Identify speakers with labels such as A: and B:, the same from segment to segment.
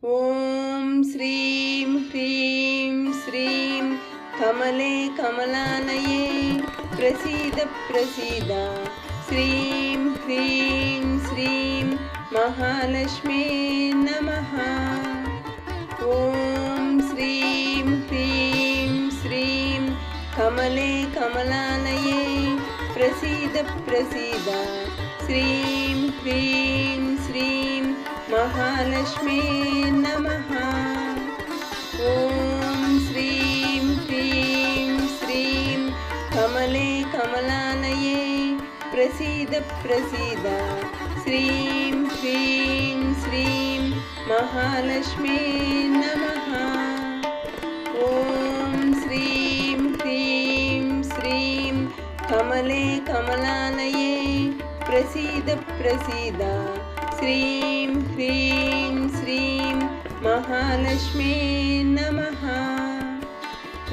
A: ॐ श्रीं ह्रीं श्रीं कमले कमलालये प्रसीद प्रसीद। श्रीं ह्रीं श्रीं महालक्ष्मी नमः। ॐ श्रीं ह्रीं श्रीं कमले कमलालये प्रसीद प्रसीद। श्रीं ह्रीं श्रीं महालक्ष्मी नमः। ॐ श्रीं ह्रीं श्रीं कमले कमलालये प्रसीद प्रसीद। श्रीं ह्रीं श्रीं महालक्ष्मी नमः। ॐ श्रीं ह्रीं श्रीं कमले कमलालये प्रसीद प्रसीद। श्रीं ह्रीं श्रीं महालक्ष्मी नमः।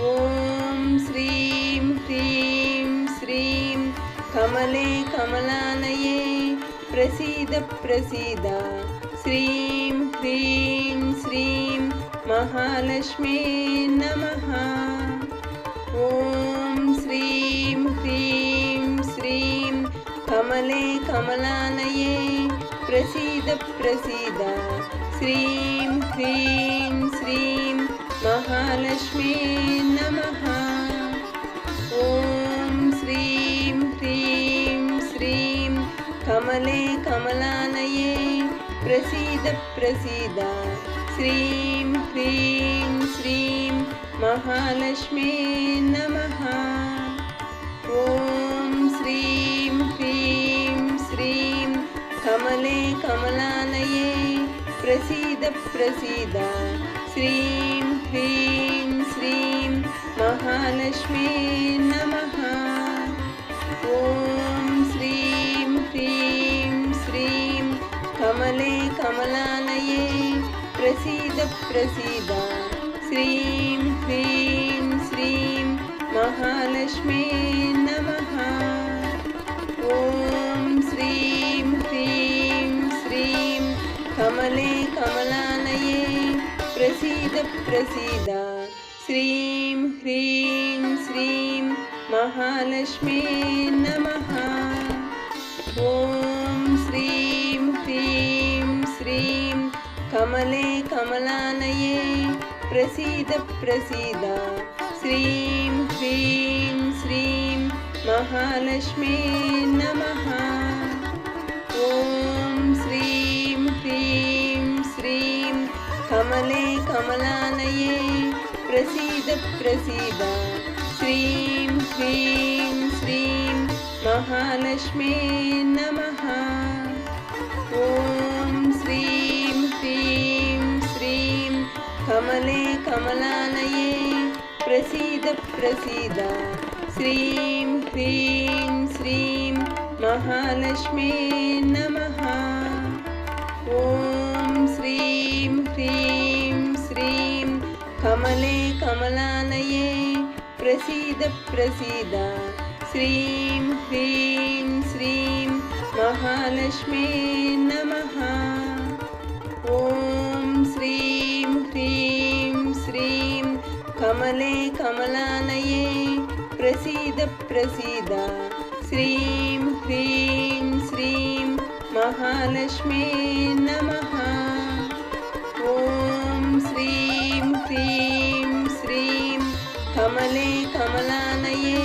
A: ॐ श्रीं ह्रीं श्रीं कमले कमलालये प्रसीद प्रसीद। श्रीं ह्रीं श्रीं महालक्ष्मी नमः। ॐ श्रीं ह्रीं श्रीं कमले कमलालये प्रसीद प्रसीद। श्रीं ह्रीं श्रीं महालक्ष्मी नमः। ॐ श्रीं ह्रीं श्रीं कमले कमलालये प्रसीद प्रसीद। श्रीं ह्रीं श्रीं महालक्ष्मी नमः। ॐ श्रीं ह्रीं श्रीं कमले कमलालये प्रसीद प्रसीद। श्रीं ह्रीं श्रीं महालक्ष्मी नमः। ॐ श्रीं ह्रीं श्रीं कमले कमलालये प्रसीद प्रसीद। श्रीं ह्रीं श्रीं महालक्ष्मी नमः। ॐ श्रीं ह्रीं श्रीं कमले कमलालये प्रसीद प्रसीद। श्रीं ह्रीं श्रीं महालक्ष्मी नमः। ॐ श्रीं ह्रीं श्रीं कमले कमलालये प्रसीद प्रसीद। श्रीं ह्रीं श्रीं महालक्ष्मी नमः। ॐ श्रीं ह्रीं श्रीं कमले कमलालये प्रसीद प्रसीद। श्रीं ह्रीं श्रीं महालक्ष्मी नमः। ॐ श्रीं ह्रीं श्रीं कमले कमलालये प्रसीद प्रसीद। श्रीं ह्रीं श्रीं महालक्ष्मी नमः। ॐ श्रीं ह्रीं श्रीं कमले कमलालये प्रसीद प्रसीद। श्रीं ह्रीं श्रीं महालक्ष्मी नमः। ॐ श्रीं ह्रीं श्रीं कमले कमलालये प्रसीद प्रसीद। श्रीं ह्रीं श्रीं महालक्ष्मी नमः। ॐ श्रीं ह्रीं श्रीं कमले कमलालये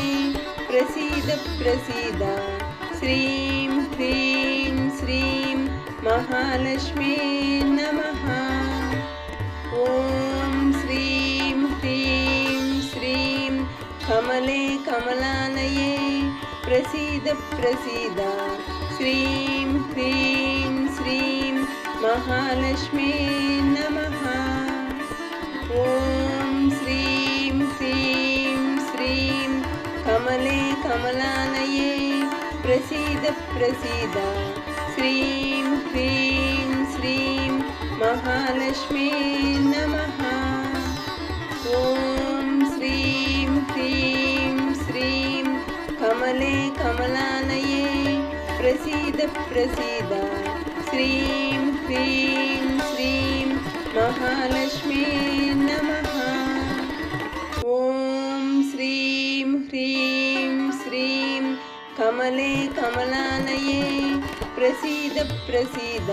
A: प्रसीद प्रसीद। श्रीं ह्रीं श्रीं महालक्ष्मी नमः। ॐ श्रीं ह्रीं श्रीं कमले कमलालये प्रसीद प्रसीद। श्रीं ह्रीं श्रीं महालक्ष्मी नमः। ॐ श्रीं ह्रीं श्रीं कमले कमलालये प्रसीद प्रसीद। श्रीं ह्रीं श्रीं महालक्ष्मी नमः। ॐ श्रीं ह्रीं श्रीं कमले कमलालये प्रसीद प्रसीद। श्रीं ह्रीं श्रीं महालक्ष्मी नमः। ॐ श्रीं ह्रीं श्रीं कमले कमलालये प्रसीद प्रसीद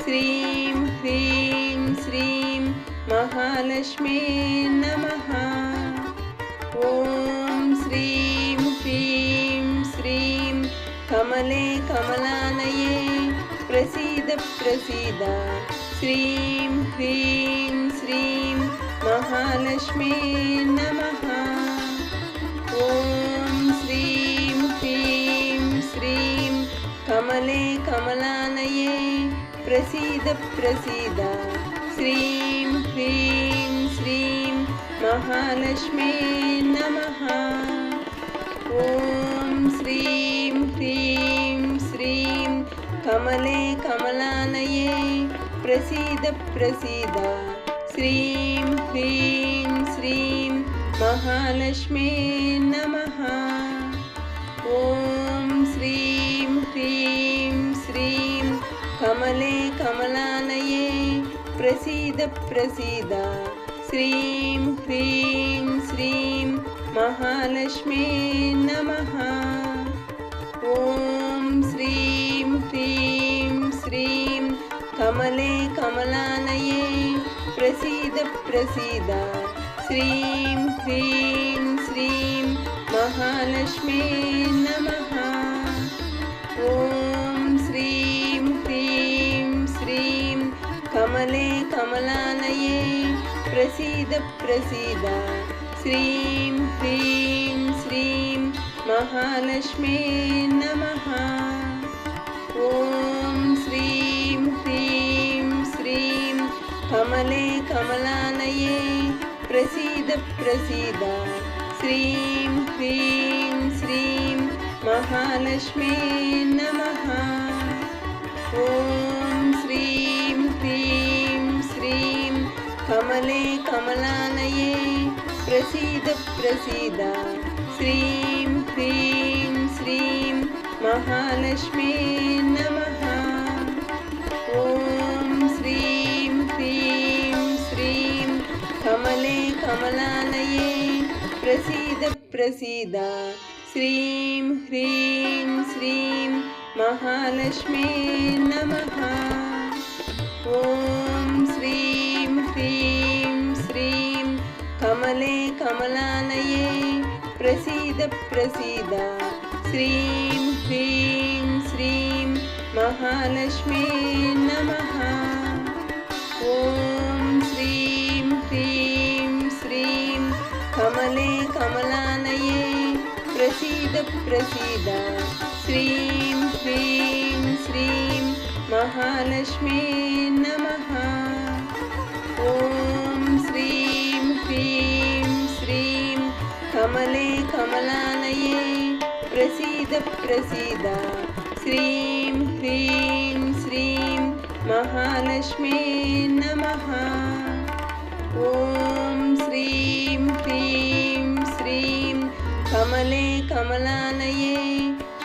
A: श्रीं ह्रीं श्रीं महालक्ष्मी नमः। ॐ श्रीं ह्रीं श्रीं कमले कमलालये प्रसीद प्रसीद श्रीं ह्रीं श्रीं महालक्ष्मी नमः। ॐ श्रीं ह्रीं श्रीं कमले कमलालये प्रसीद प्रसीद श्रीं ह्रीं श्रीं महालक्ष्मी नमः। ॐ श्रीं ह्रीं श्रीं कमले कमलालये प्रसीद प्रसीद श्रीं ह्रीं श्रीं महालक्ष्मी नमः। ॐ श्रीं ह्रीं श्रीं कमले कमलालये प्रसीद प्रसीद श्रीं ह्रीं श्रीं महालक्ष्मी नमः। ॐ श्रीं ह्रीं श्रीं कमले कमलालये प्रसीद प्रसीद श्रीं ह्रीं श्रीं महालक्ष्मी नमः। ॐ श्रीं ह्रीं श्रीं कमले कमलालये प्रसीद प्रसीद श्रीं ह्रीं श्रीं महालक्ष्मी नमः। ॐ श्रीं ह्रीं श्रीं कमले कमलालये प्रसीद प्रसीद श्रीं ह्रीं श्रीं महालक्ष्मी नमः। ॐ श्रीं ह्रीं श्रीं कमले कमलालये प्रसीद प्रसीद श्रीं ह्रीं श्रीं महालक्ष्मी नमः। ॐ श्रीं ह्रीं श्रीं कमले कमलालये प्रसीद प्रसीद श्रीं ह्रीं श्रीं महालक्ष्मी नमः। ॐ श्रीं ह्रीं श्रीं कमले कमलालये प्रसीद प्रसीद श्रीं ह्रीं श्रीं महालक्ष्मी नमः। ॐ श्रीं ह्रीं श्रीं कमले कमलालये प्रसीद प्रसीद श्रीं ह्रीं श्रीं महालक्ष्मी नमः। ॐ श्रीं ह्रीं श्रीं कमले कमलालये प्रसीद प्रसीद श्रीं ह्रीं श्रीं महालक्ष्मी नमः। ॐ श्रीं ह्रीं श्रीं कमले कमलालये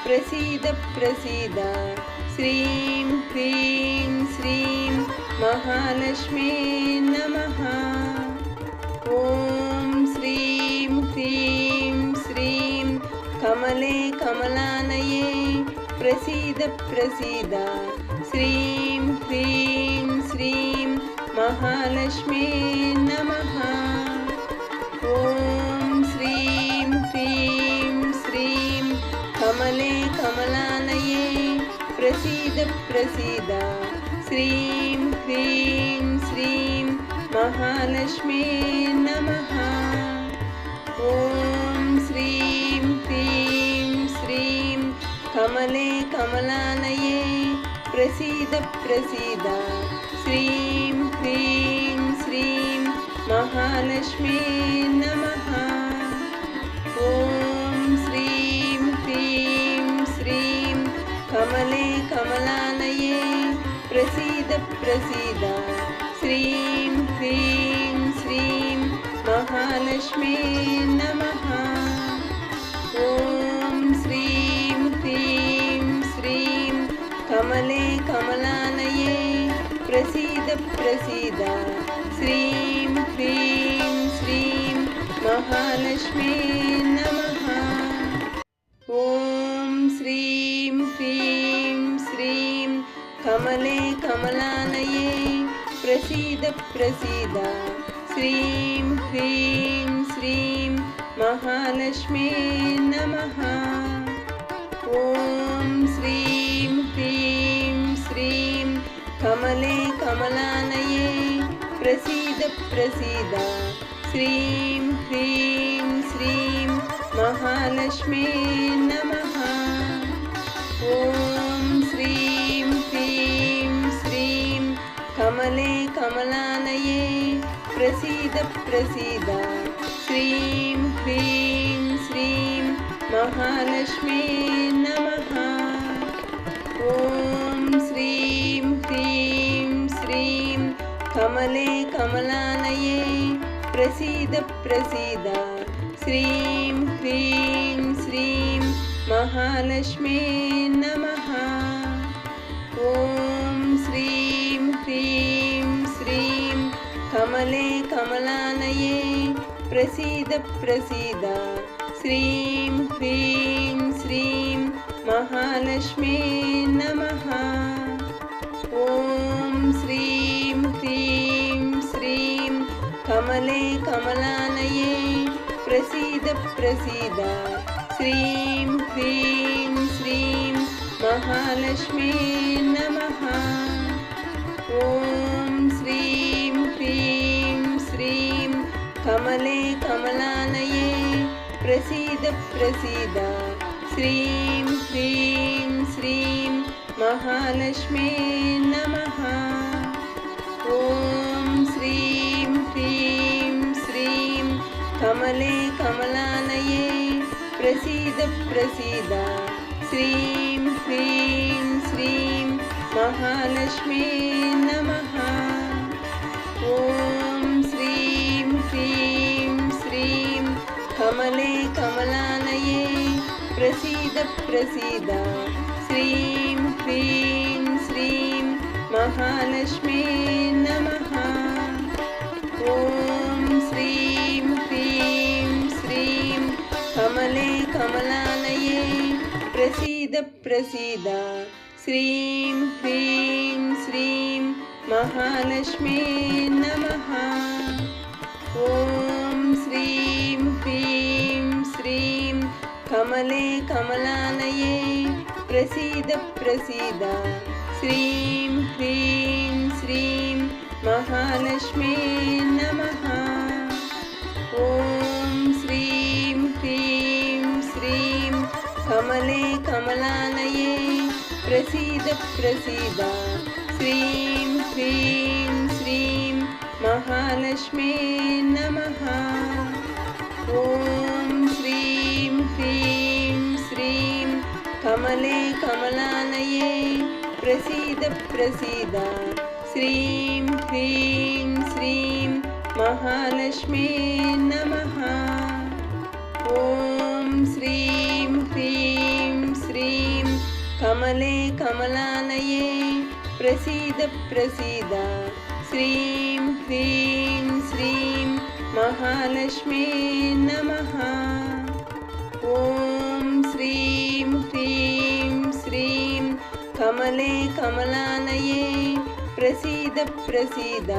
A: प्रसीद प्रसीद श्रीं ह्रीं श्रीं महालक्ष्मी नमः। ॐ श्रीं ह्रीं श्रीं कमले कमलालये प्रसीद प्रसीद श्रीं ह्रीं श्रीं महालक्ष्मी नमः। ॐ श्रीं ह्रीं श्रीं कमले कमलालये प्रसीद प्रसीद श्रीं ह्रीं श्रीं महालक्ष्मी नमः। ॐ श्रीं ह्रीं श्रीं कमले कमलालये प्रसीद प्रसीद श्रीं ह्रीं श्रीं महालक्ष्मी नमः। ॐ श्रीं ह्रीं श्रीं कमले कमलालये प्रसीद प्रसीद श्रीं ह्रीं श्रीं महालक्ष्मी नमः। ॐ श्रीं ह्रीं श्रीं कमले कमलालये प्रसीद प्रसीद श्रीं ह्रीं श्रीं महालक्ष्मी नमः। ॐ श्रीं ह्रीं श्रीं कमले कमलालये प्रसीद प्रसीद श्रीं ह्रीं श्रीं महालक्ष्मी नमः। ॐ श्रीं ह्रीं श्रीं कमले कमलालये प्रसीद प्रसीद श्रीं ह्रीं श्रीं महालक्ष्मी नमः। ॐ श्रीं ह्रीं श्रीं कमले कमलालये प्रसीद प्रसीद श्रीं ह्रीं श्रीं महालक्ष्मी नमः। ॐ श्रीं ह्रीं श्रीं कमले कमलालये प्रसीद प्रसीद श्रीं ह्रीं श्रीं महालक्ष्मी नमः। ॐ श्रीं ह्रीं श्रीं कमले कमलालये प्रसीद प्रसीद श्रीं ह्रीं श्रीं महालक्ष्मी नमः। ॐ श्रीं ह्रीं श्रीं कमले कमलालये प्रसीद प्रसीद श्रीं ह्रीं श्रीं महालक्ष्मी नमः। ॐ श्रीं ह्रीं श्रीं कमले कमलालये प्रसीद प्रसीद श्रीं ह्रीं श्रीं महालक्ष्मी नमः। ॐ श्रीं ह्रीं श्रीं कमले कमलालये प्रसीद प्रसीद श्रीं ह्रीं श्रीं महालक्ष्मी नमः। ॐ श्रीं ह्रीं श्रीं कमले कमलालये प्रसीद प्रसीद श्रीं ह्रीं श्रीं महालक्ष्मी नमः। ॐ श्रीं ह्रीं श्रीं कमले कमलालये प्रसीद प्रसीद श्रीं ह्रीं श्रीं महालक्ष्मी नमः। ॐ श्रीं ह्रीं श्रीं कमले कमलालये प्रसीद प्रसीद श्रीं ह्रीं श्रीं महालक्ष्मी नमः। ॐ श्रीं ह्रीं श्रीं कमले कमलालये प्रसीद प्रसीद श्रीं ह्रीं श्रीं महालक्ष्मी नमः। ॐ श्रीं ह्रीं श्रीं कमले कमलालये प्रसीद प्रसीद श्रीं ह्रीं श्रीं महालक्ष्मी नमः। ॐ श्रीं ह्रीं श्रीं कमले कमलालये प्रसीद प्रसीद श्रीं ह्रीं श्रीं महालक्ष्मी नमः। ॐ श्रीं ह्रीं श्रीं कमले कमलालये प्रसीद प्रसीद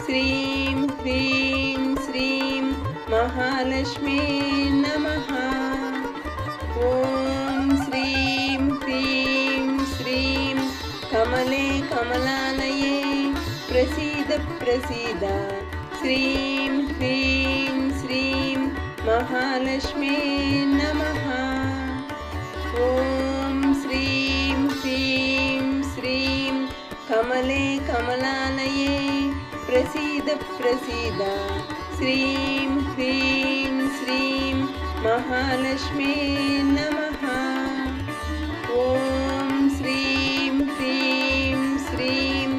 A: श्रीं ह्रीं श्रीं महालक्ष्मी नमः। ॐ श्रीं ह्रीं श्रीं कमले कमलालये प्रसीद प्रसीद श्रीं ह्रीं श्रीं महालक्ष्मी नमः। ॐ श्रीं ह्रीं श्रीं कमले कमलालये प्रसीद प्रसीद श्रीं ह्रीं श्रीं महालक्ष्मी नमः। ॐ श्रीं ह्रीं श्रीं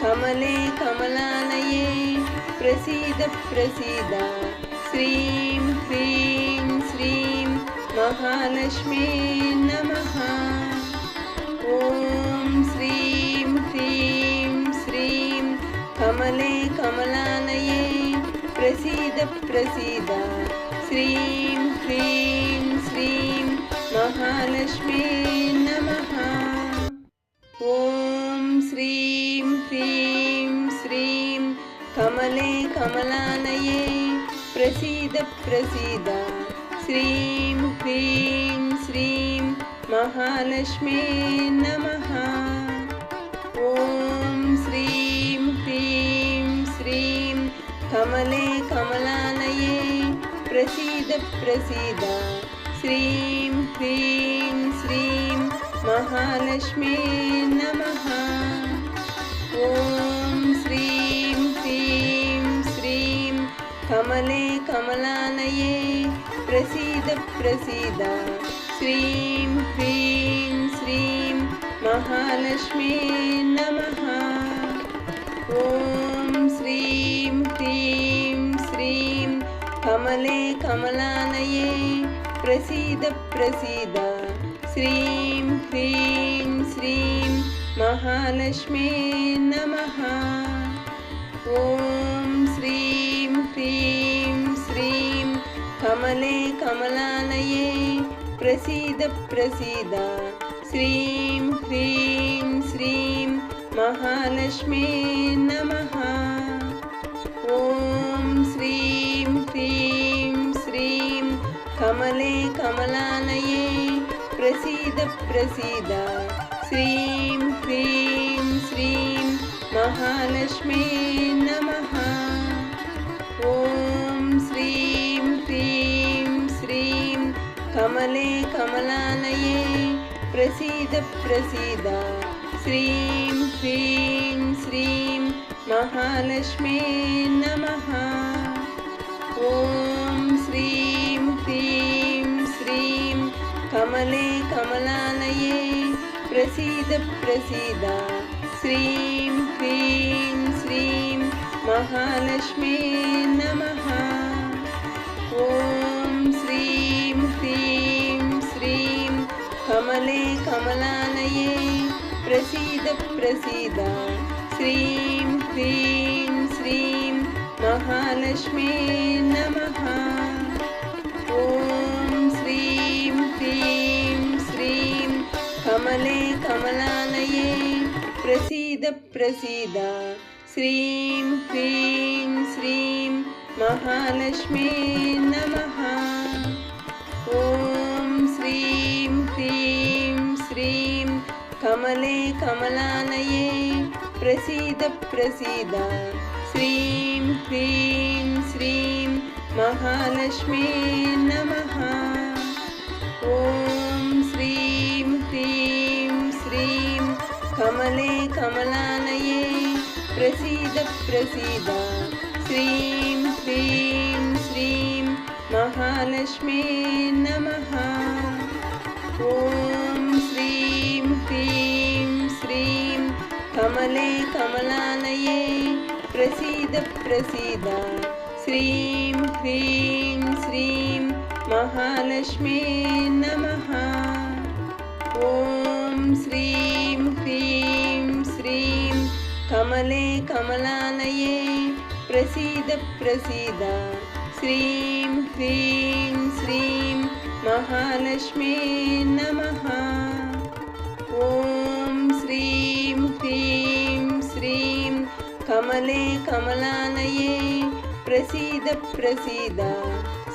A: कमले कमलालये प्रसीद प्रसीद श्रीं ह्रीं श्रीं महालक्ष्मी नमः। ॐ श्रीं ह्रीं श्रीं कमले कमलालये प्रसीद प्रसीद श्रीं ह्रीं श्रीं महालक्ष्मी नमः। ॐ श्रीं ह्रीं श्रीं कमले कमलालये प्रसीद प्रसीद श्रीं ह्रीं श्रीं महालक्ष्मी नमः। ॐ श्रीं ह्रीं श्रीं कमले कमलालये प्रसीद प्रसीद श्रीं ह्रीं श्रीं महालक्ष्मी नमः। ॐ श्रीं ह्रीं श्रीं कमले कमलालये प्रसीद प्रसीद श्रीं ह्रीं श्रीं महालक्ष्मी नमः। ॐ श्रीं ह्रीं श्रीं कमले कमलालये प्रसीद प्रसीद श्रीं ह्रीं श्रीं महालक्ष्मी नमः। ॐ श्रीं ह्रीं श्रीं कमले कमलालये प्रसीद प्रसीद श्रीं ह्रीं श्रीं महालक्ष्मी नमः। ॐ श्रीं ह्रीं श्रीं कमले कमलालये प्रसीद प्रसीद श्रीं ह्रीं श्रीं महालक्ष्मी नमः। ॐ श्रीं ह्रीं श्रीं कमले कमलालये प्रसीद प्रसीद श्रीं ह्रीं श्रीं महालक्ष्मी नमः। ॐ श्रीं ह्रीं श्रीं कमले कमलालये प्रसीद प्रसीद श्रीं ह्रीं श्रीं महालक्ष्मी नमः। ॐ श्रीं ह्रीं श्रीं कमले कमलालये प्रसीद प्रसीद श्रीं ह्रीं श्रीं महालक्ष्मी नमः। ॐ श्रीं ह्रीं श्रीं कमले कमलालये प्रसीद प्रसीद श्रीं ह्रीं श्रीं महालक्ष्मी नमः। ॐ श्रीं ह्रीं श्रीं कमले कमलालये प्रसीद प्रसीद श्रीं ह्रीं श्रीं महालक्ष्मी नमः। ॐ श्रीं ह्रीं श्रीं कमले कमलालये प्रसीद प्रसीद श्रीं ह्रीं श्रीं महालक्ष्मी नमः। ॐ श्रीं ह्रीं श्रीं कमले कमलालये प्रसीद प्रसीद श्रीं ह्रीं श्रीं महालक्ष्मी नमः। ॐ श्रीं ह्रीं श्रीं कमले कमलालये प्रसीद प्रसीद श्रीं ह्रीं श्रीं महालक्ष्मी नमः। ॐ श्रीं ह्रीं श्रीं कमले कमलालये प्रसीद प्रसीद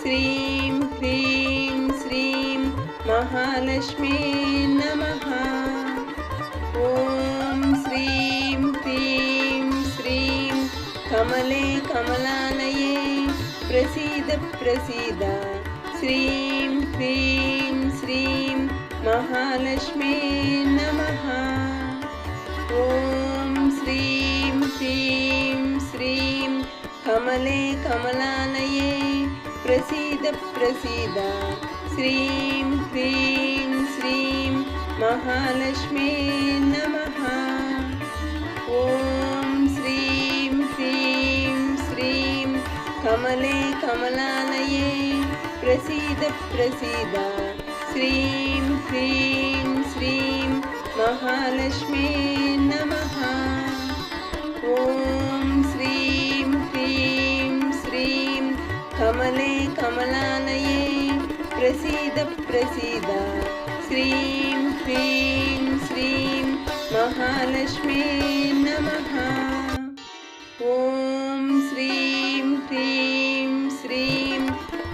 A: श्रीं ह्रीं श्रीं महालक्ष्मी नमः। ॐ श्रीं ह्रीं श्रीं कमले कमलालये प्रसीद प्रसीद श्रीं ह्रीं श्रीं महालक्ष्मी नमः। ॐ श्रीं ह्रीं श्रीं कमले कमलालये प्रसीद प्रसीद श्रीं ह्रीं श्रीं महालक्ष्मी नमः। ॐ श्रीं ह्रीं श्रीं कमले कमलालये प्रसीद प्रसीद श्रीं ह्रीं श्रीं महालक्ष्मी नमः। ॐ श्रीं ह्रीं श्रीं कमले कमलालये प्रसीद प्रसीद श्रीं ह्रीं श्रीं महालक्ष्मी नमः। ॐ श्रीं ह्रीं श्रीं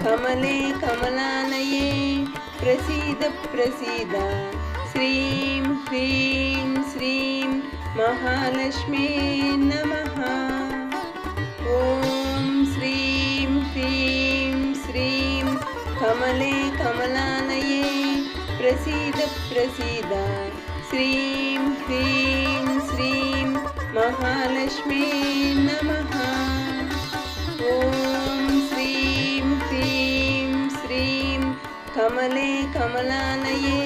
A: कमले कमलालये प्रसीद प्रसीद श्रीं ह्रीं श्रीं महालक्ष्मी नमः। ॐ श्रीं ह्रीं श्रीं कमले कमलालये प्रसीद प्रसीद श्रीं ह्रीं श्रीं महालक्ष्मी नमः। ॐ श्रीं ह्रीं श्रीं कमले कमलालये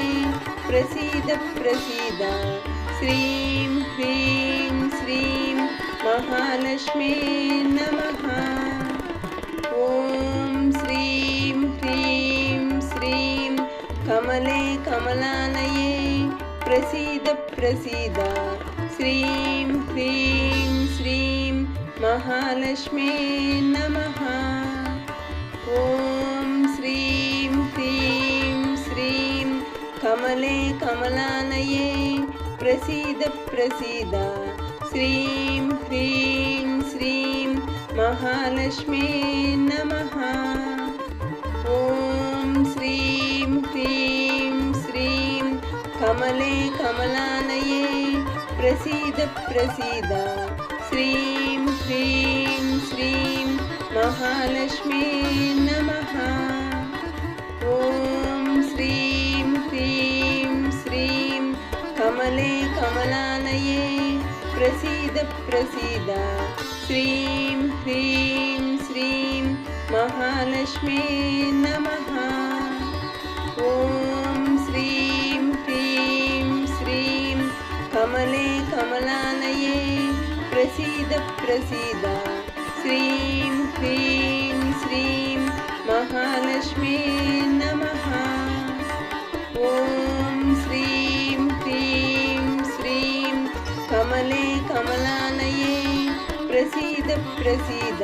A: प्रसीद प्रसीद श्रीं ह्रीं श्रीं महालक्ष्मी नमः। ॐ श्रीं ह्रीं श्रीं कमले कमलालये प्रसीद प्रसीद श्रीं ह्रीं श्रीं महालक्ष्मी नमः। ॐ श्रीं ह्रीं श्रीं कमले कमलालये प्रसीद प्रसीद श्रीं ह्रीं श्रीं महालक्ष्मी नमः। ॐ श्रीं ह्रीं श्रीं कमले कमलालये प्रसीद प्रसीद श्रीं ह्रीं श्रीं महालक्ष्मी नमः। ॐ श्रीं ह्रीं श्रीं कमले कमलालये प्रसीद प्रसीद श्रीं ह्रीं श्रीं महालक्ष्मी नमः। ॐ श्रीं ह्रीं श्रीं कमले कमलालये प्रसीद प्रसीद श्रीं ह्रीं श्रीं महालक्ष्मी नमः। ॐ श्रीं ह्रीं श्रीं कमले कमलालये प्रसीद प्रसीद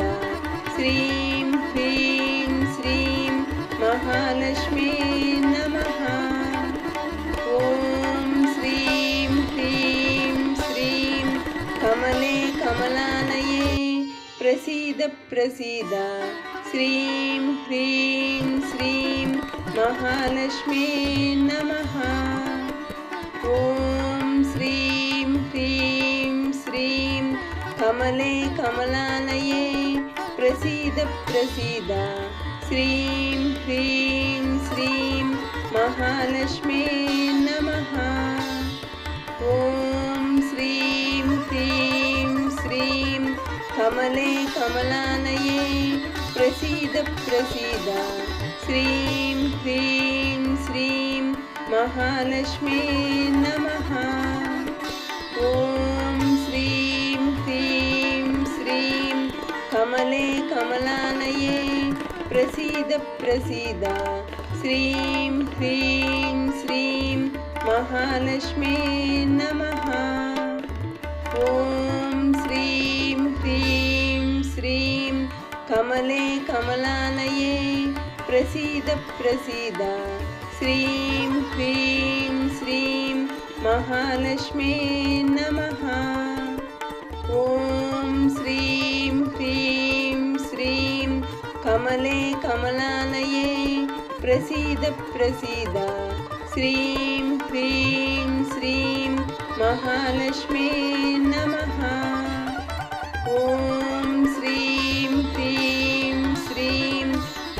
A: श्रीं ह्रीं श्रीं महालक्ष्मी नमः। ॐ श्रीं ह्रीं श्रीं कमले कमलालये प्रसीद प्रसीद श्रीं ह्रीं श्रीं महालक्ष्मी नमः। ॐ श्रीं ह्रीं श्रीं कमले कमलालये प्रसीद प्रसीद श्रीं ह्रीं श्रीं महालक्ष्मी नमः। ॐ श्रीं ह्रीं श्रीं कमले कमलालये प्रसीद प्रसीद श्रीं ह्रीं श्रीं महालक्ष्मी नमः। ॐ श्रीं ह्रीं श्रीं कमले कमलालये प्रसीद प्रसीद श्रीं ह्रीं श्रीं महालक्ष्मी नमः। ॐ श्रीं ह्रीं श्रीं कमले कमलालये प्रसीद प्रसीद श्रीं ह्रीं श्रीं महालक्ष्मी नमः। ॐ श्रीं ह्रीं श्रीं कमले कमलालये प्रसीद प्रसीद श्रीं ह्रीं श्रीं महालक्ष्मी नमः। ॐ श्रीं ह्रीं श्रीं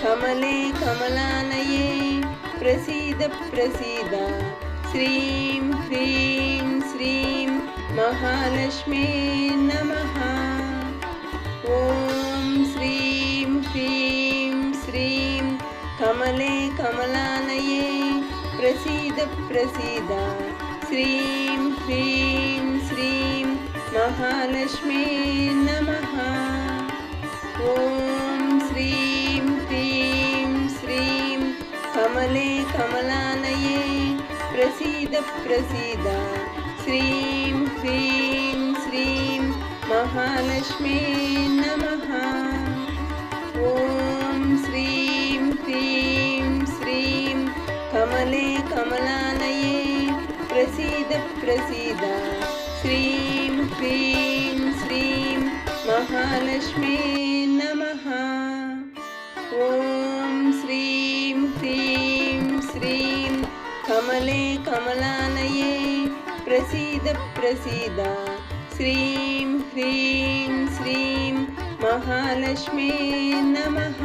A: कमले कमलालये प्रसीद प्रसीद श्रीं ह्रीं श्रीं महालक्ष्मी नमः। ॐ श्रीं ह्रीं श्रीं कमले कमलालये प्रसीद प्रसीद श्रीं ह्रीं श्रीं महालक्ष्मी नमः। ॐ श्रीं ह्रीं श्रीं कमले कमलालये प्रसीद प्रसीद श्रीं ह्रीं श्रीं महालक्ष्मी नमः। ॐ प्रसीद प्रसीद श्रीं ह्रीं श्रीं महालक्ष्मी नमः। ॐ श्रीं ह्रीं श्रीं कमले कमलालये प्रसीद प्रसीद श्रीं ह्रीं श्रीं महालक्ष्मी नमः।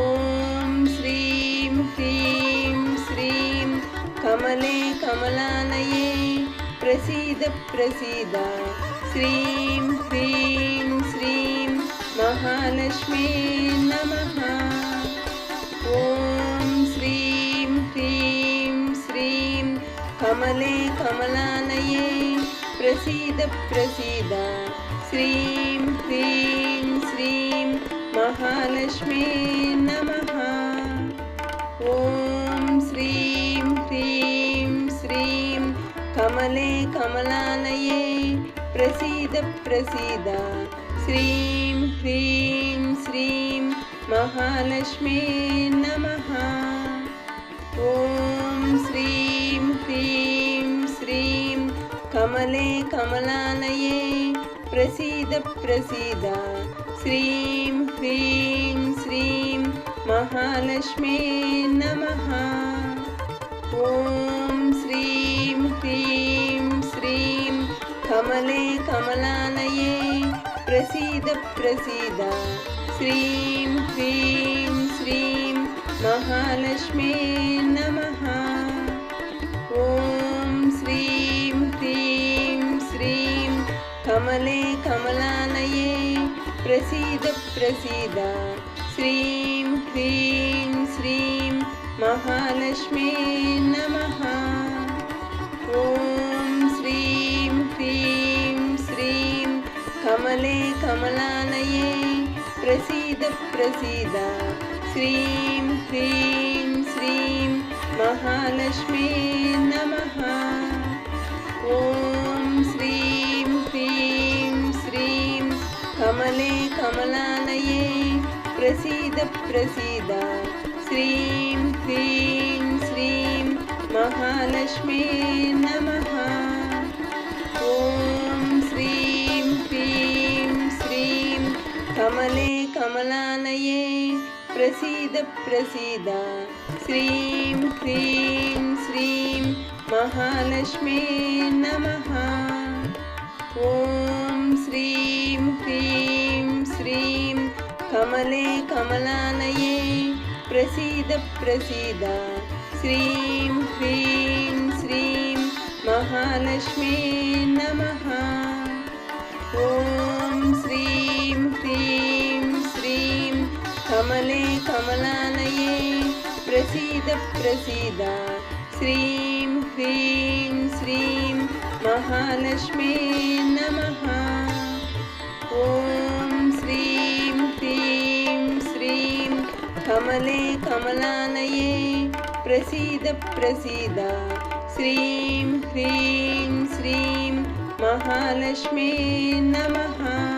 A: ॐ श्रीं ह्रीं श्रीं कमले कमलालये प्रसीद प्रसीद श्रीं ह्रीं श्रीं महालक्ष्मी नमः। ॐ श्रीं ह्रीं श्रीं कमले कमलालये प्रसीद प्रसीद श्रीं ह्रीं श्रीं महालक्ष्मी नमः। ॐ श्रीं ह्रीं श्रीं कमले कमलालये प्रसीद प्रसीद श्रीं ह्रीं श्रीं महालक्ष्मी नमः। ॐ श्रीं ह्रीं श्रीं कमले कमलालये प्रसीद प्रसीद श्रीं ह्रीं श्रीं महालक्ष्मी नमः। ॐ श्रीं ह्रीं श्रीं कमले कमलालये प्रसीद प्रसीद श्रीं ह्रीं श्रीं महालक्ष्मी नमः। ॐ श्रीं ह्रीं श्रीं कमले कमलालये प्रसीद प्रसीद श्रीं ह्रीं श्रीं महालक्ष्मी नमः। ॐ श्रीं ह्रीं श्रीं कमले कमलालये प्रसीद प्रसीद श्रीं ह्रीं श्रीं महालक्ष्मी नमः। ॐ श्रीं ह्रीं श्रीं कमले कमलालये प्रसीद प्रसीद श्रीं ह्रीं श्रीं महालक्ष्मी नमः। ॐ श्रीं ह्रीं श्रीं कमले कमलालये प्रसीद प्रसीद श्रीं ह्रीं श्रीं महालक्ष्मी नमः। ॐ श्रीं ह्रीं श्रीं कमले कमलालये प्रसीद प्रसीद श्रीं ह्रीं श्रीं महालक्ष्मी नमः। ॐ श्रीं ह्रीं श्रीं कमले कमलालये प्रसीद प्रसीद श्रीं ह्रीं श्रीं महालक्ष्मी नमः। ॐ श्रीं ह्रीं श्रीं कमले कमलालये प्रसीद प्रसीद श्रीं ह्रीं श्रीं महालक्ष्मी नमः।